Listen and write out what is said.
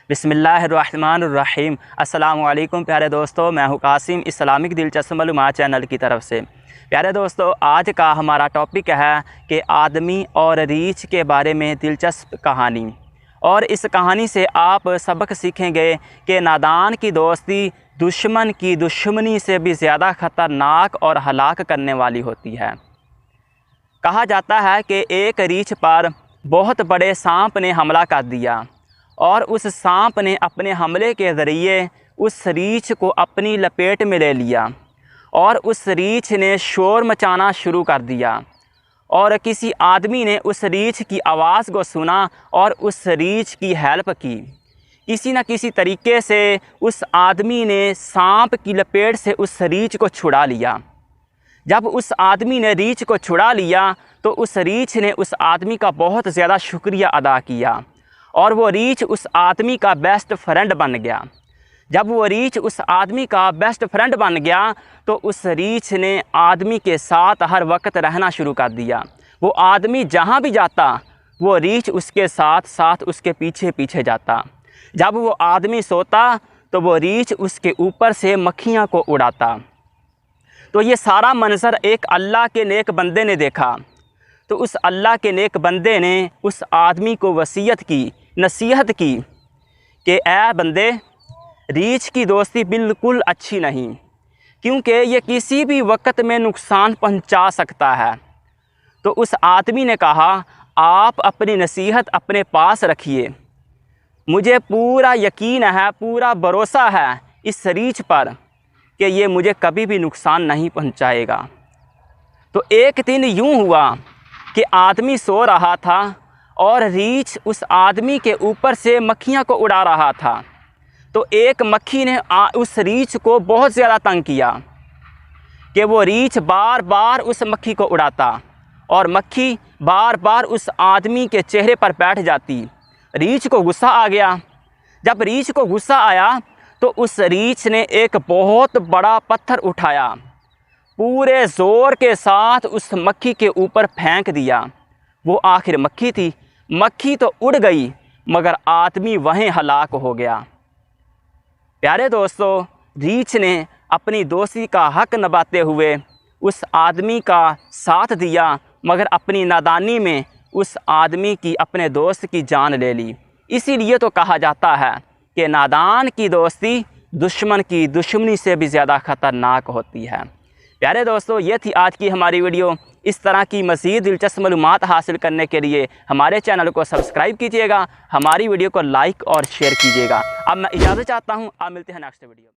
बिस्मिल्लाहिर्रहमानिर्रहीम। अस्सलामु अलैकुम प्यारे दोस्तों, मैं हूँ कासिम इस्लामिक दिलचस्प मालूमात चैनल की तरफ से। प्यारे दोस्तों, आज का हमारा टॉपिक है कि आदमी और रीछ के बारे में दिलचस्प कहानी। और इस कहानी से आप सबक सीखेंगे कि नादान की दोस्ती दुश्मन की दुश्मनी से भी ज़्यादा ख़तरनाक और हलाक करने वाली होती है। कहा जाता है कि एक रीछ पर बहुत बड़े सांप ने हमला कर दिया और उस सांप ने अपने हमले के ज़रिए उस रीछ को अपनी लपेट में ले लिया और उस रीछ ने शोर मचाना शुरू कर दिया। और किसी आदमी ने उस रीछ की आवाज़ को सुना और उस रीछ की हेल्प की। किसी न किसी तरीके से उस आदमी ने सांप की लपेट से उस रीछ को छुड़ा लिया। जब उस आदमी ने रीछ को छुड़ा लिया तो उस रीछ ने उस आदमी का बहुत ज़्यादा शुक्रिया अदा किया और वो रीछ उस आदमी का बेस्ट फ्रेंड बन गया। जब वो रीछ उस आदमी का बेस्ट फ्रेंड बन गया तो उस रीछ ने आदमी के साथ हर वक्त रहना शुरू कर दिया। वो आदमी जहाँ भी जाता वो रीछ उसके साथ साथ उसके पीछे पीछे जाता। जब वो आदमी सोता तो वो रीछ उसके ऊपर से मक्खियाँ को उड़ाता। तो ये सारा मंज़र एक अल्लाह के नेक बंदे ने देखा। तो उस अल्लाह के नेक बंदे ने उस आदमी को वसीयत की, नसीहत की कि ऐ बंदे, रीछ की दोस्ती बिल्कुल अच्छी नहीं, क्योंकि ये किसी भी वक्त में नुकसान पहुंचा सकता है। तो उस आदमी ने कहा, आप अपनी नसीहत अपने पास रखिए, मुझे पूरा यकीन है, पूरा भरोसा है इस रीछ पर कि ये मुझे कभी भी नुकसान नहीं पहुंचाएगा। तो एक दिन यूँ हुआ कि आदमी सो रहा था और रीछ उस आदमी के ऊपर से मक्खियाँ को उड़ा रहा था। तो एक मक्खी ने उस रीछ को बहुत ज़्यादा तंग किया कि वो रीछ बार बार उस मक्खी को उड़ाता और मक्खी बार बार उस आदमी के चेहरे पर बैठ जाती। रीछ को गुस्सा आ गया। जब रीछ को गुस्सा आया तो उस रीछ ने एक बहुत बड़ा पत्थर उठाया, पूरे ज़ोर के साथ उस मक्खी के ऊपर फेंक दिया। वो आखिर मक्खी थी, मक्खी तो उड़ गई मगर आदमी वहीं हलाक हो गया। प्यारे दोस्तों, रीछ ने अपनी दोस्ती का हक निभाते हुए उस आदमी का साथ दिया मगर अपनी नादानी में उस आदमी की, अपने दोस्त की जान ले ली। इसीलिए तो कहा जाता है कि नादान की दोस्ती दुश्मन की दुश्मनी से भी ज़्यादा ख़तरनाक होती है। प्यारे दोस्तों, ये थी आज की हमारी वीडियो। इस तरह की मज़ीद दिलचस्प मालूमात हासिल करने के लिए हमारे चैनल को सब्सक्राइब कीजिएगा, हमारी वीडियो को लाइक और शेयर कीजिएगा। अब मैं इजाज़त चाहता हूँ, आप मिलते हैं नेक्स्ट वीडियो।